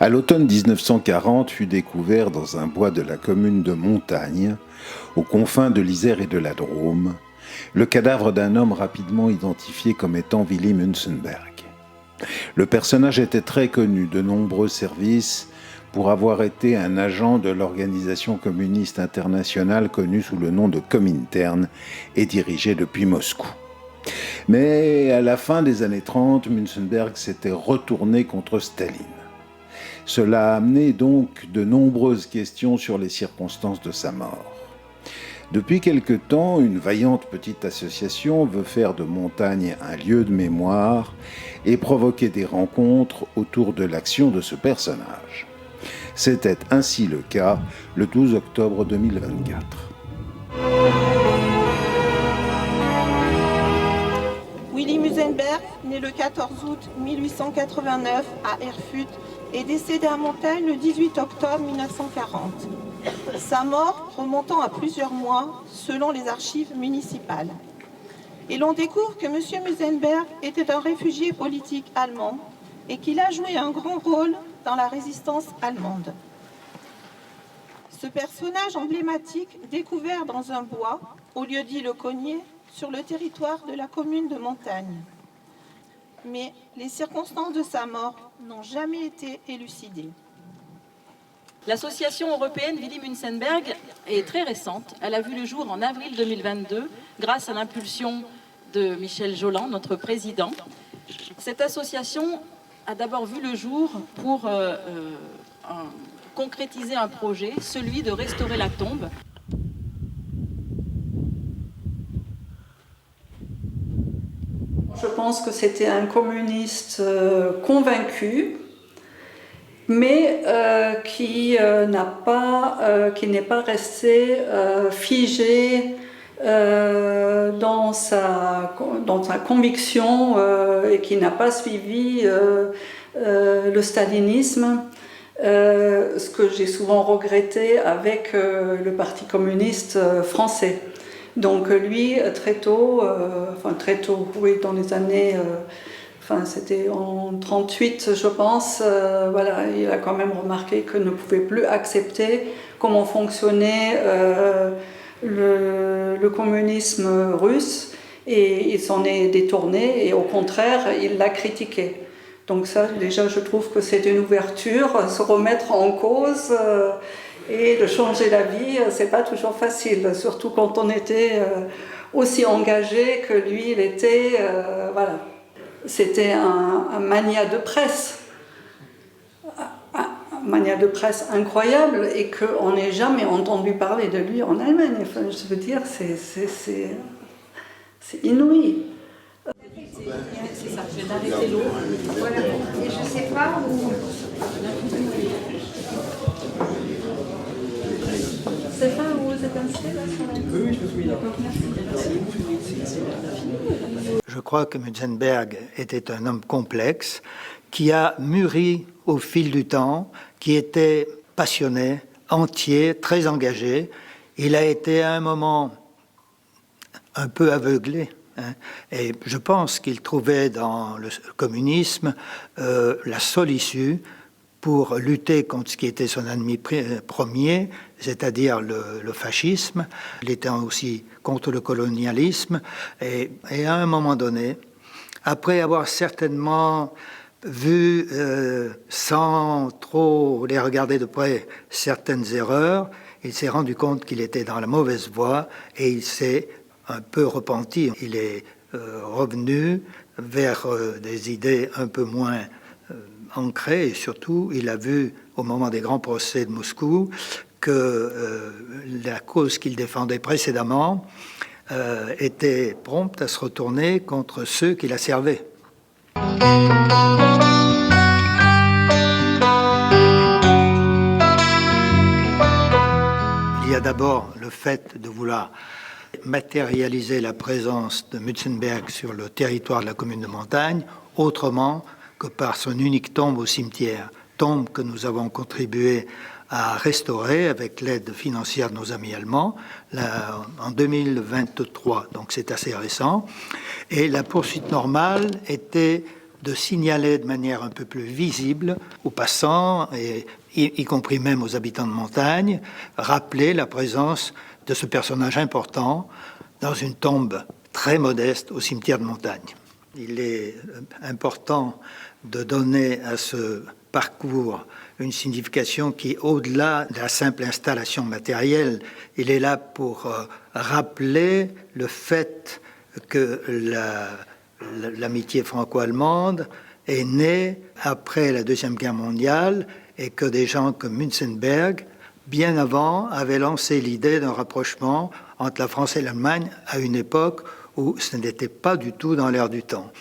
À l'automne 1940 fut découvert dans un bois de la commune de Montagne, aux confins de l'Isère et de la Drôme, le cadavre d'un homme rapidement identifié comme étant Willy Münzenberg. Le personnage était très connu de nombreux services pour avoir été un agent de l'organisation communiste internationale connue sous le nom de Comintern et dirigée depuis Moscou. Mais à la fin des années 30, Münzenberg s'était retourné contre Staline. Cela a amené donc de nombreuses questions sur les circonstances de sa mort. Depuis quelque temps, une vaillante petite association veut faire de Montagne un lieu de mémoire et provoquer des rencontres autour de l'action de ce personnage. C'était ainsi le cas le 12 octobre 2024. Willy Münzenberg, né le 14 août 1889 à Erfurt, est décédé à Montagne le 18 octobre 1940. Sa mort remontant à plusieurs mois selon les archives municipales. Et l'on découvre que M. Münzenberg était un réfugié politique allemand et qu'il a joué un grand rôle dans la résistance allemande. Ce personnage emblématique découvert dans un bois, au lieu-dit Le Cognier, sur le territoire de la commune de Montagne. Mais les circonstances de sa mort n'ont jamais été élucidées. L'association européenne Willy Münzenberg est très récente. Elle a vu le jour en avril 2022 grâce à l'impulsion de Michel Joland, notre président. Cette association a d'abord vu le jour pour concrétiser un projet, celui de restaurer la tombe. Je pense que c'était un communiste convaincu, mais qui n'est pas resté figé dans sa conviction et qui n'a pas suivi le stalinisme, ce que j'ai souvent regretté avec le Parti communiste français. Donc lui, très tôt, oui, dans les années, c'était en 1938, je pense, il a quand même remarqué qu'il ne pouvait plus accepter comment fonctionnait le communisme russe, et il s'en est détourné, et au contraire, il l'a critiqué. Donc ça, déjà, je trouve que c'est une ouverture, se remettre en cause et de changer la vie, c'est pas toujours facile, surtout quand on était aussi engagé que lui, il était, voilà. C'était un mania de presse, incroyable, et qu'on n'ait jamais entendu parler de lui en Allemagne. Enfin, je veux dire, c'est inouï. C'est ça, je vais arrêter l'eau. Voilà, et je sais pas où... C'est pas où vous êtes inscrit là sur la... Oui, je me souviens. Je crois que Münzenberg était un homme complexe qui a mûri au fil du temps, qui était passionné, entier, très engagé. Il a été à un moment un peu aveuglé. Et je pense qu'il trouvait dans le communisme la seule issue pour lutter contre ce qui était son ennemi premier, c'est-à-dire le fascisme. Il était aussi contre le colonialisme. Et à un moment donné, après avoir certainement vu, sans trop les regarder de près, certaines erreurs, il s'est rendu compte qu'il était dans la mauvaise voie et il s'est un peu repenti. Il est revenu vers des idées un peu moins ancrées, et surtout, il a vu, au moment des grands procès de Moscou, que la cause qu'il défendait précédemment était prompte à se retourner contre ceux qui la servaient. Il y a d'abord le fait de vouloir matérialiser la présence de Münzenberg sur le territoire de la commune de Montagne, autrement que par son unique tombe au cimetière, tombe que nous avons contribué à restaurer avec l'aide financière de nos amis allemands en 2023, donc c'est assez récent. Et la poursuite normale était de signaler de manière un peu plus visible aux passants, et y compris même aux habitants de montagne, rappeler la présence de ce personnage important dans une tombe très modeste au cimetière de montagne. Il est important de donner à ce parcours une signification qui, au-delà de la simple installation matérielle, il est là pour rappeler le fait que l'amitié franco-allemande est née après la Deuxième Guerre mondiale et que des gens comme Münzenberg, bien avant, avaient lancé l'idée d'un rapprochement entre la France et l'Allemagne à une époque où ce n'était pas du tout dans l'air du temps.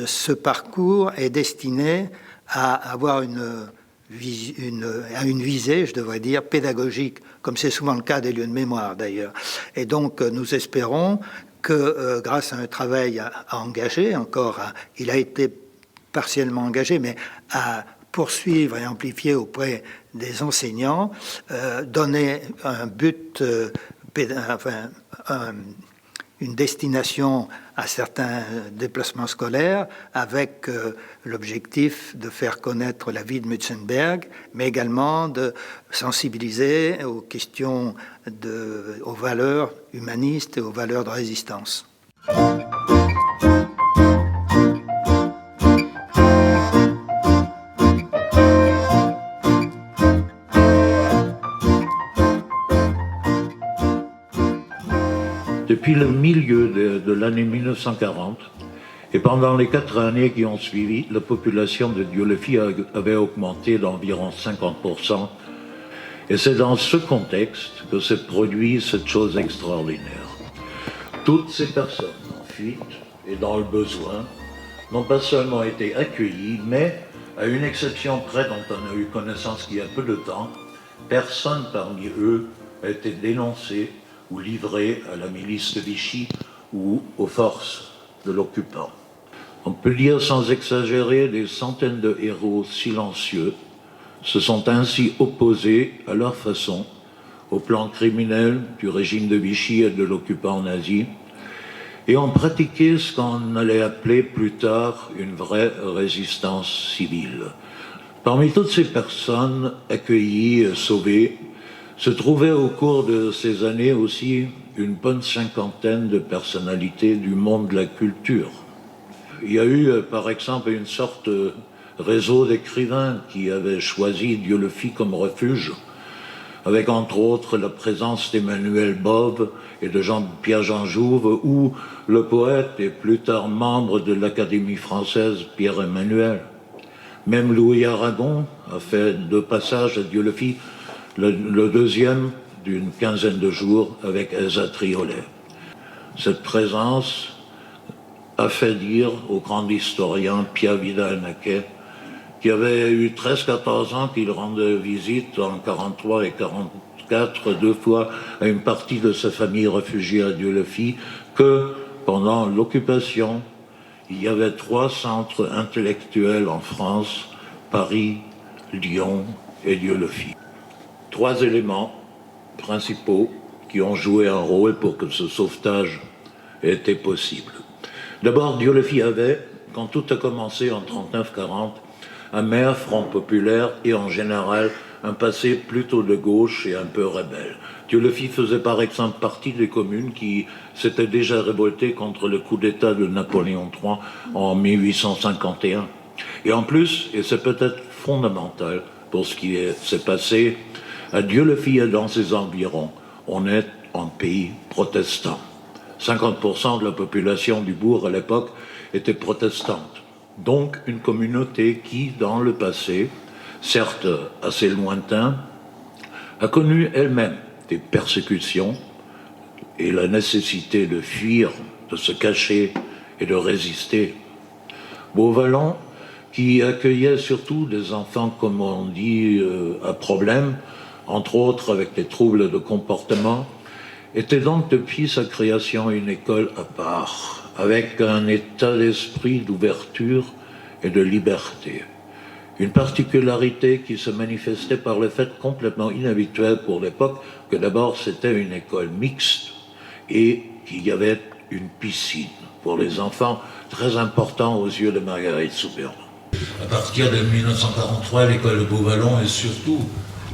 Ce parcours est destiné à avoir une visée, je devrais dire, pédagogique, comme c'est souvent le cas des lieux de mémoire d'ailleurs. Et donc nous espérons que grâce à un travail à engager, il a été partiellement engagé, mais à poursuivre et amplifier auprès des enseignants, donner un but, une destination à certains déplacements scolaires avec l'objectif de faire connaître la vie de Münzenberg, mais également de sensibiliser aux questions, aux valeurs humanistes et aux valeurs de résistance. Depuis le milieu de l'année 1940 et pendant les 4 années qui ont suivi, la population de Dieulefit avait augmenté d'environ 50%. Et c'est dans ce contexte que s'est produit cette chose extraordinaire. Toutes ces personnes en fuite et dans le besoin n'ont pas seulement été accueillies, mais à une exception près dont on a eu connaissance il y a peu de temps, personne parmi eux a été dénoncé ou livré à la milice de Vichy ou aux forces de l'occupant. On peut dire sans exagérer, des centaines de héros silencieux se sont ainsi opposés à leur façon au plan criminel du régime de Vichy et de l'occupant nazi et ont pratiqué ce qu'on allait appeler plus tard une vraie résistance civile. Parmi toutes ces personnes accueillies et sauvées, se trouvait au cours de ces années aussi une bonne cinquantaine de personnalités du monde de la culture. Il y a eu par exemple une sorte de réseau d'écrivains qui avaient choisi Dieulefit comme refuge, avec entre autres la présence d'Emmanuel Bove et de Pierre-Jean Jouve, ou le poète et plus tard membre de l'Académie française Pierre Emmanuel. Même Louis Aragon a fait 2 passages à Dieulefit, le deuxième d'une quinzaine de jours avec Elsa Triolet. Cette présence a fait dire au grand historien Pierre Vidal-Naquet, qui avait eu 13-14 ans, qu'il rendait visite en 1943 et 1944, 2 fois à une partie de sa famille réfugiée à Dieulefit, que pendant l'occupation, il y avait 3 centres intellectuels en France, Paris, Lyon et Dieulefit. 3 éléments principaux qui ont joué un rôle pour que ce sauvetage ait été possible. D'abord, Dieulefit avait, quand tout a commencé en 1939-1940, un maire Front populaire et en général un passé plutôt de gauche et un peu rebelle. Dieulefit faisait par exemple partie des communes qui s'étaient déjà révoltées contre le coup d'État de Napoléon III en 1851. Et en plus, et c'est peut-être fondamental pour ce qui s'est passé, à Dieulefit et dans ses environs, on est un pays protestant. 50% de la population du bourg à l'époque était protestante. Donc une communauté qui, dans le passé, certes assez lointain, a connu elle-même des persécutions et la nécessité de fuir, de se cacher et de résister. Beauvallon, qui accueillait surtout des enfants, comme on dit, à problème, entre autres avec des troubles de comportement, était donc depuis sa création une école à part, avec un état d'esprit d'ouverture et de liberté. Une particularité qui se manifestait par le fait complètement inhabituel pour l'époque que d'abord c'était une école mixte et qu'il y avait une piscine pour les enfants, très important aux yeux de Marguerite Soubeyran. À partir de 1943, l'école de Beauvallon et surtout,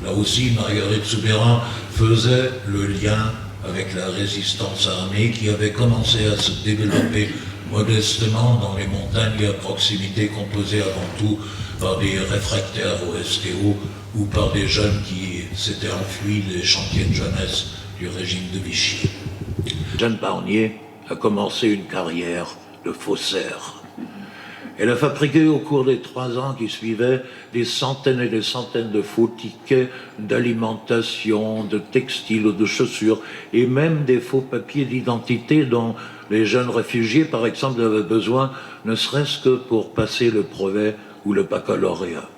là aussi, Marguerite Soubeyran faisait le lien avec la résistance armée qui avait commencé à se développer modestement dans les montagnes à proximité, composées avant tout par des réfractaires au STO ou par des jeunes qui s'étaient enfuis des chantiers de jeunesse du régime de Vichy. Jeanne Barnier a commencé une carrière de faussaire. Elle a fabriqué au cours des 3 ans qui suivaient des centaines et des centaines de faux tickets d'alimentation, de textiles ou de chaussures, et même des faux papiers d'identité dont les jeunes réfugiés, par exemple, avaient besoin, ne serait-ce que pour passer le brevet ou le baccalauréat.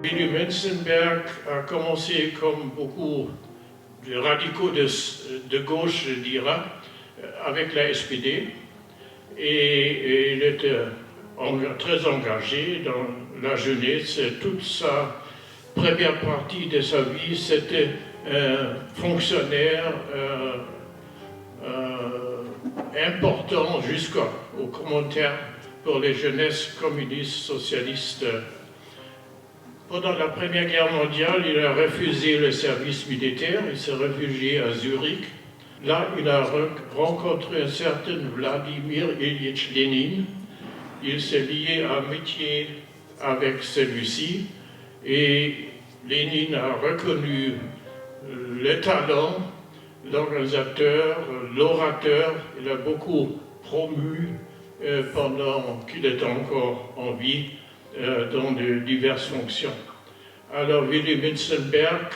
Willy Münzenberg a commencé comme beaucoup de radicaux de gauche, je dirais, avec la SPD. Et il était très engagé dans la jeunesse. Toute sa première partie de sa vie, c'était un fonctionnaire important jusqu'au commentaire pour les jeunesses communistes, socialistes. Pendant la Première Guerre mondiale, il a refusé le service militaire, il s'est réfugié à Zurich. Là, il a rencontré un certain Vladimir Ilyich Lénine. Il s'est lié à amitié avec celui-ci et Lénine a reconnu le talent, l'organisateur, l'orateur. Il a beaucoup promu pendant qu'il était encore en vie dans de diverses fonctions. Alors Willy Münzenberg,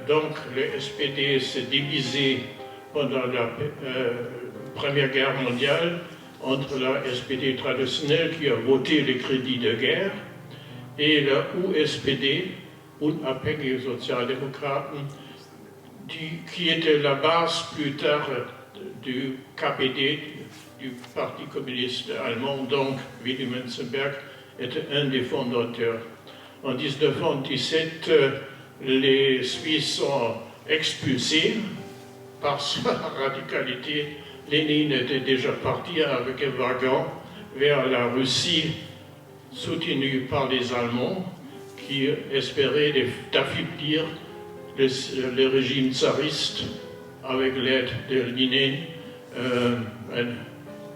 donc le SPD s'est divisé pendant la Première Guerre mondiale entre la SPD traditionnelle qui a voté les crédits de guerre et la USPD, Unabhängige Sozialdemokraten, qui était la base plus tard du KPD, du Parti communiste allemand. Donc Willy Münzenberg était un des fondateurs. En 1917, les Suisses sont expulsés par sa radicalité. Lénine était déjà parti avec un wagon vers la Russie, soutenu par les Allemands, qui espéraient d'affaiblir le régime tsariste avec l'aide de Lénine.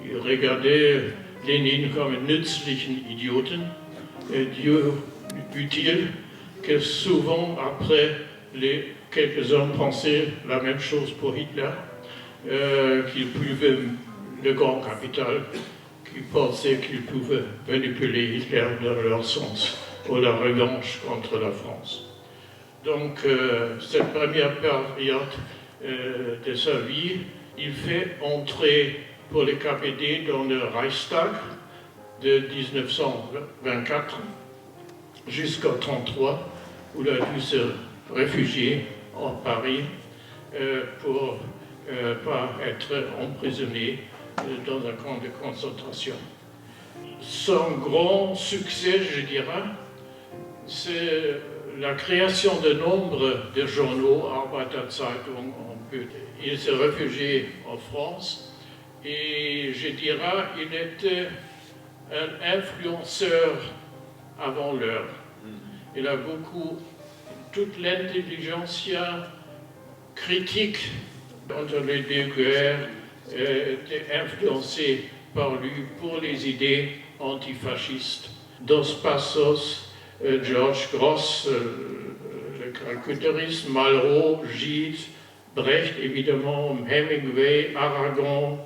Il regardait Lénine comme un nützlichen Idioten, utile, que souvent après, quelques hommes pensaient la même chose pour Hitler, qu'il pouvait, le grand capital, qui pensait qu'il pouvait manipuler Hitler dans leur sens pour la revanche contre la France. Donc, cette première période de sa vie, il fait entrer pour le KPD dans le Reichstag de 1924 jusqu'à 1933, où il a dû se réfugier en Paris pour ne pas être emprisonné dans un camp de concentration. Son grand succès, je dirais, c'est la création de nombre de journaux, Arbeiterzeitung. Il s'est réfugié en France. Et je dirais qu'il était un influenceur avant l'heure. Il a toute l'intelligentsia critique entre les deux guerres était influencée par lui pour les idées antifascistes. Dos Passos, George Gross, le caricaturiste, Malraux, Gide, Brecht évidemment, Hemingway, Aragon,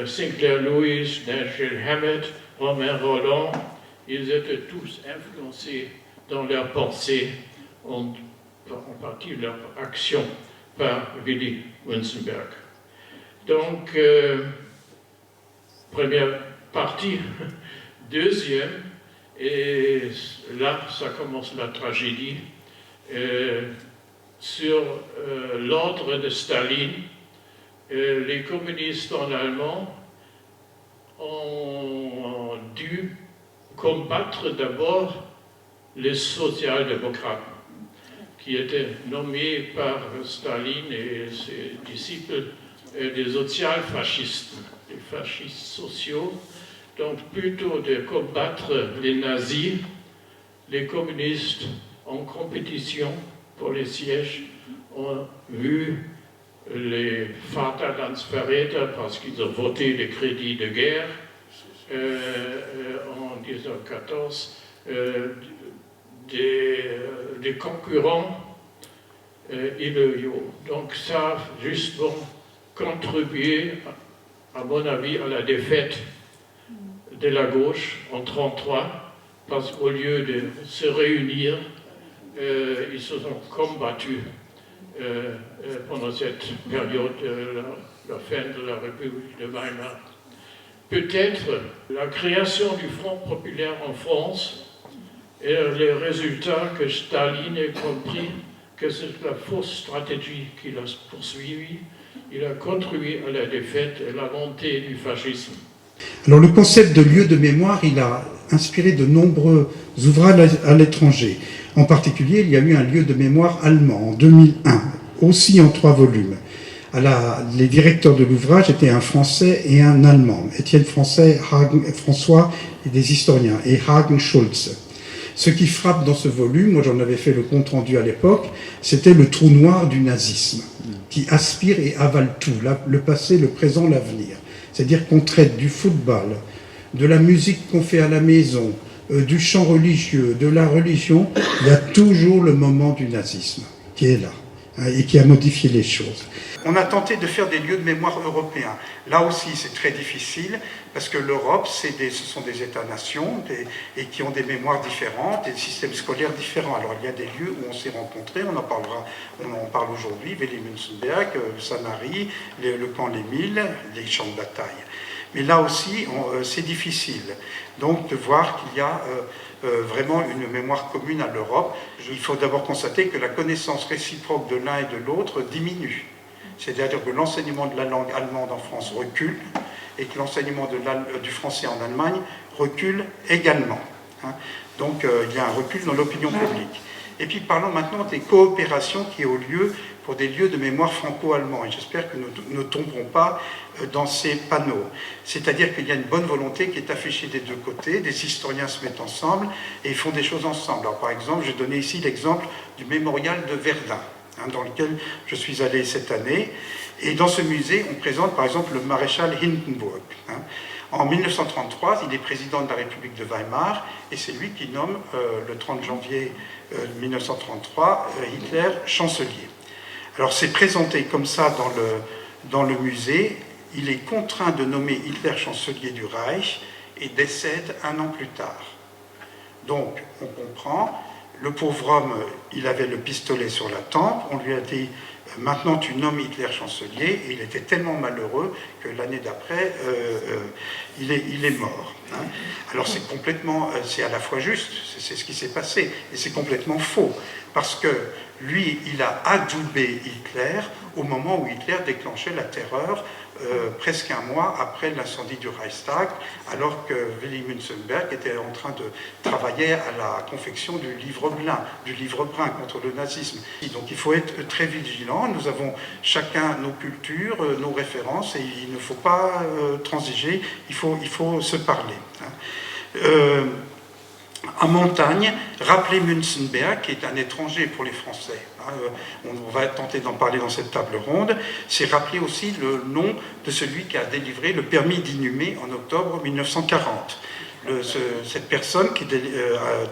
Sinclair Lewis, Dashiell Hammett, Romain Rolland, ils étaient tous influencés dans leur pensée, en partie de leur action, par Willy Münzenberg. Donc, première partie. Deuxième, et là, ça commence la tragédie, sur l'ordre de Staline, les communistes en allemand ont dû combattre d'abord les social-démocrates, qui étaient nommés par Staline et ses disciples des social-fascistes, des fascistes sociaux. Donc plutôt de combattre les nazis, les communistes en compétition pour les sièges ont vu les Vaterlandsverräter parce qu'ils ont voté les crédits de guerre en 1914, des concurrents illoyaux. Donc ça a justement contribué, à mon avis, à la défaite de la gauche en 1933, parce qu'au lieu de se réunir, ils se sont combattus pendant cette période de la fin de la République de Weimar. Peut-être la création du Front populaire en France et les résultats que Staline a compris que c'est la fausse stratégie qu'il a poursuivie. Il a contribué à la défaite et la montée du fascisme. Alors le concept de lieu de mémoire, il a inspiré de nombreux ouvrages à l'étranger. En particulier, il y a eu un lieu de mémoire allemand en 2001, aussi en 3 volumes. Les directeurs de l'ouvrage étaient un Français et un Allemand, Étienne François et des historiens, et Hagen Schulze. Ce qui frappe dans ce volume, moi j'en avais fait le compte rendu à l'époque, c'était le trou noir du nazisme, qui aspire et avale tout, le passé, le présent, l'avenir. C'est-à-dire qu'on traite du football, de la musique qu'on fait à la maison, du chant religieux, de la religion, il y a toujours le moment du nazisme qui est là, hein, et qui a modifié les choses. On a tenté de faire des lieux de mémoire européens. Là aussi, c'est très difficile, parce que l'Europe, ce sont des États-nations et qui ont des mémoires différentes, des systèmes scolaires différents. Alors, il y a des lieux où on s'est rencontrés, on en parle aujourd'hui, Willy-Münzenberg, Sanary, le camp Les-Milles, les champs de bataille. Mais là aussi, c'est difficile. Donc, de voir qu'il y a vraiment une mémoire commune à l'Europe. Il faut d'abord constater que la connaissance réciproque de l'un et de l'autre diminue. C'est-à-dire que l'enseignement de la langue allemande en France recule et que l'enseignement du français en Allemagne recule également. Hein. Donc il y a un recul dans l'opinion publique. Et puis parlons maintenant des coopérations qui ont lieu pour des lieux de mémoire franco-allemands. Et j'espère que nous ne tomberons pas dans ces panneaux. C'est-à-dire qu'il y a une bonne volonté qui est affichée des deux côtés, des historiens se mettent ensemble et font des choses ensemble. Alors par exemple, j'ai donné ici l'exemple du mémorial de Verdun, dans lequel je suis allé cette année. Et dans ce musée, on présente par exemple le maréchal Hindenburg. En 1933, il est président de la République de Weimar, et c'est lui qui nomme, le 30 janvier 1933, Hitler chancelier. Alors c'est présenté comme ça dans le musée. Il est contraint de nommer Hitler chancelier du Reich et décède 1 an plus tard. Donc, on comprend... Le pauvre homme, il avait le pistolet sur la tempe, on lui a dit « maintenant tu nommes Hitler chancelier » et il était tellement malheureux que l'année d'après, il est mort. Hein. Alors c'est à la fois juste, c'est ce qui s'est passé, et c'est complètement faux, parce que lui, il a adoubé Hitler au moment où Hitler déclenchait la terreur, presque 1 mois après l'incendie du Reichstag, alors que Willy-Münzenberg était en train de travailler à la confection du livre brun contre le nazisme. Donc il faut être très vigilant, nous avons chacun nos cultures, nos références, et il ne faut pas transiger, il faut se parler. Hein. En montagne, rappelez Münzenberg, qui est un étranger pour les Français. On va tenter d'en parler dans cette table ronde. C'est rappeler aussi le nom de celui qui a délivré le permis d'inhumer en octobre 1940. Cette personne qui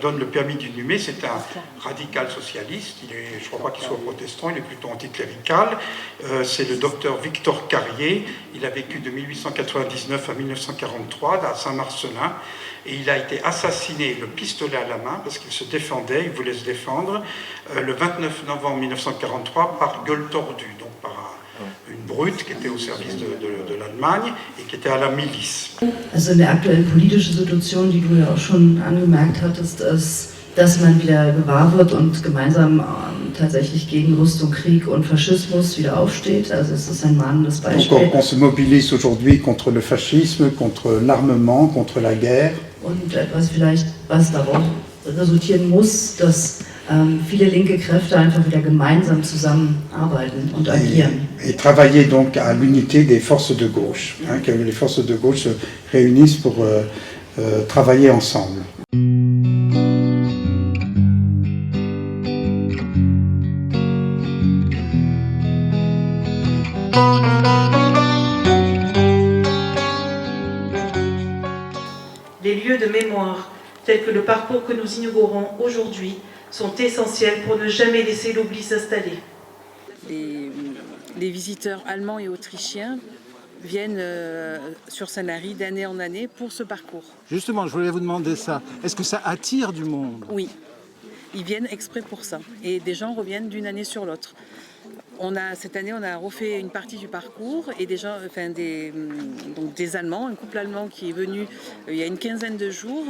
donne le permis d'inhumer, c'est un radical socialiste. Je ne crois pas qu'il soit protestant, il est plutôt anticlérical. C'est le docteur Victor Carrier. Il a vécu de 1899 à 1943 à Saint-Marcelin. Et il a été assassiné, le pistolet à la main, parce qu'il se défendait, il voulait se défendre, le 29 novembre 1943 par gueule tordue, donc par une brute qui était au service de l'Allemagne et qui était à la milice. Also in der aktuellen politischen Situation, die du ja auch schon angemerkt hattest, ist, dass man wieder gewahr wird und gemeinsam tatsächlich gegen Rüstung, Krieg und Faschismus wieder aufsteht. Also es ist ein mahnendes Beispiel. Donc on se mobilise aujourd'hui contre le fascisme, contre l'armement, contre la guerre. Und etwas vielleicht, was daraus resultieren muss, dass viele linke Kräfte einfach wieder gemeinsam zusammenarbeiten und agieren. Et travailler donc à l'unité des forces de gauche, hein, que les forces de gauche se réunissent pour travailler ensemble. Les lieux de mémoire, tels que le parcours que nous inaugurons aujourd'hui, sont essentiels pour ne jamais laisser l'oubli s'installer. Les visiteurs allemands et autrichiens viennent sur Sanary d'année en année pour ce parcours. Justement, je voulais vous demander ça. Est-ce que ça attire du monde? Oui, ils viennent exprès pour ça. Et des gens reviennent d'une année sur l'autre. Cette année, on a refait une partie du parcours et des gens, donc des Allemands, un couple allemand qui est venu il y a une quinzaine de jours,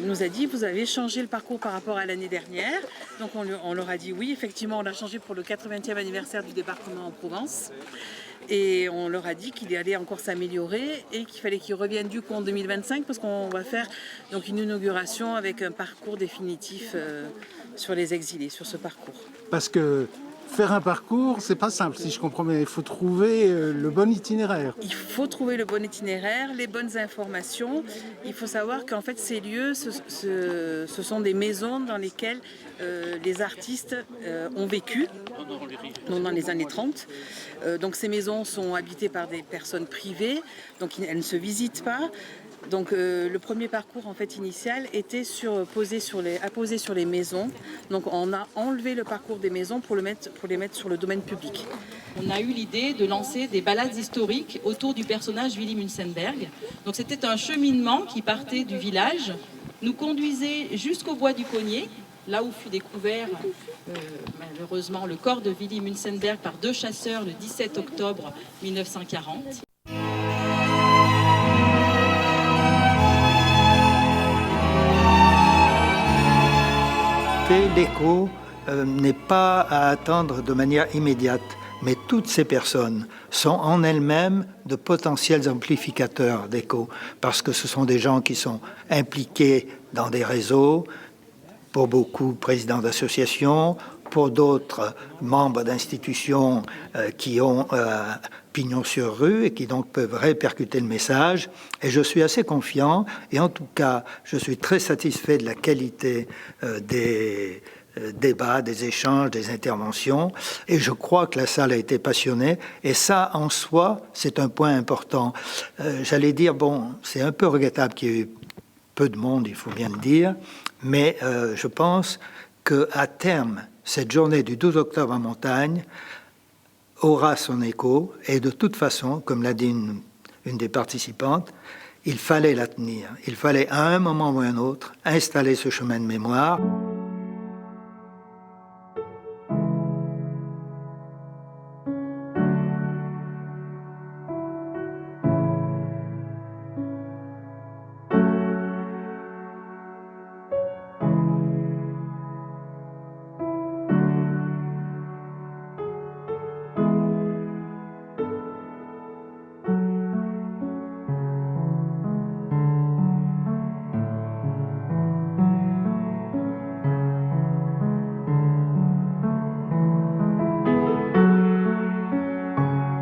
nous a dit vous avez changé le parcours par rapport à l'année dernière. Donc on leur a dit oui, effectivement on l'a changé pour le 80e anniversaire du débarquement en Provence. Et on leur a dit qu'il allait encore s'améliorer et qu'il fallait qu'ils reviennent du coup en 2025 parce qu'on va faire donc une inauguration avec un parcours définitif sur les exilés, sur ce parcours. Parce que faire un parcours, c'est pas simple, si je comprends bien. Il faut trouver le bon itinéraire. Il faut trouver le bon itinéraire, les bonnes informations. Il faut savoir qu'en fait, ces lieux, ce sont des maisons dans lesquelles les artistes ont vécu, donc dans les années 30. Donc ces maisons sont habitées par des personnes privées, donc elles ne se visitent pas. Donc le premier parcours en fait initial était apposé sur les maisons. Donc on a enlevé le parcours des maisons pour les mettre sur le domaine public. On a eu l'idée de lancer des balades historiques autour du personnage Willy Münzenberg. Donc c'était un cheminement qui partait du village, nous conduisait jusqu'au bois du Cognier, là où fut découvert malheureusement le corps de Willy Münzenberg par 2 chasseurs le 17 octobre 1940. L'écho n'est pas à attendre de manière immédiate, mais toutes ces personnes sont en elles-mêmes de potentiels amplificateurs d'écho, parce que ce sont des gens qui sont impliqués dans des réseaux, pour beaucoup présidents d'associations, pour d'autres membres d'institutions qui ont pignon sur rue et qui donc peuvent répercuter le message. Et je suis assez confiant, et en tout cas, je suis très satisfait de la qualité des débats, des échanges, des interventions. Et je crois que la salle a été passionnée. Et ça, en soi, c'est un point important. J'allais dire, bon, c'est un peu regrettable qu'il y ait eu peu de monde, il faut bien le dire, mais je pense qu'à terme, cette journée du 12 octobre en montagne aura son écho, et de toute façon, comme l'a dit une des participantes, il fallait la tenir. Il fallait à un moment ou à un autre installer ce chemin de mémoire.